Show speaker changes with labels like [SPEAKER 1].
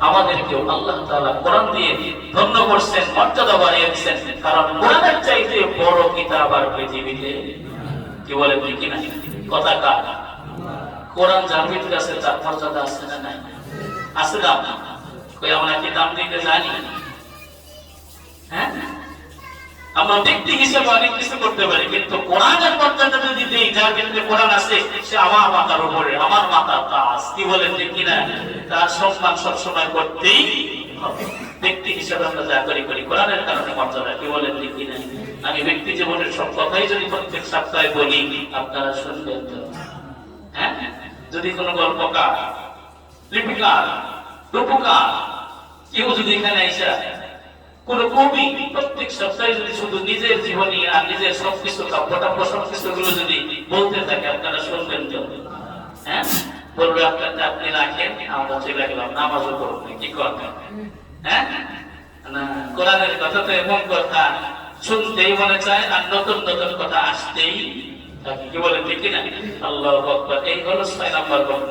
[SPEAKER 1] আমাদেরকেও আল্লাহ তাআলা কোরআন দিয়ে ধন্য করছেন, মর্যাদা বাড়িয়ে দিয়েছেন। কারণ কোরআনের চাইতে বড় কিতাব আর পৃথিবীতে কি বলে ঠিক না? কথা কার? কোরআন যার ভিতরে আছে তার মর্যাদা আছে না নাই? আছে দাম? কই আমরা কি দাম দিতে জানি? হ্যাঁ, আমরা ব্যক্তি হিসেবে অনেক কিছু করতে পারি, কিন্তু কোরআনের মর্যাদা যদি দেই, যার ভিতরে কোরআন আছে, সে আমার মাথার উপরে, আমার মাথার কাজ, কি বলেন ঠিক কিনা? তার সম্মান সবসময় করতেই হবে। ব্যক্তি হিসেবে আমরা যা করি করি কোরআনের কারণে মর্যাদা, কি বলেন ঠিক কিনা? আমি ব্যক্তি জীবনের সব কথাই যদি প্রত্যেক সপ্তাহে বলি, আপনারা শুনবেন তো? হ্যাঁ, যদি কোনো গল্পকার, লিপিকার, রূপকার কেউ যদি এখানে এসে, কোন কবি প্রত্যেক সপ্তাহে যদি শুধু নিজের জীবনী আর নিজের সবকিছু কাব্যটা প্রসঙ্গ গুলো যদি বলতে থাকে, আপনারা শুনবেন তো? হ্যাঁ, বলবে আপনাকে আপনি রাখেন, আমরা চলে গেলাম, নামাজও করবেন, কি করবেন? হ্যাঁ না, কোরআনের কথা তো এমন কথা শুনতেই মনে চায়, আর নতুন নতুন কথা আসতেই, কি বলে ঠিক না? আল্লাহু আকবার। এই হলো 6 নম্বর ঘটনা।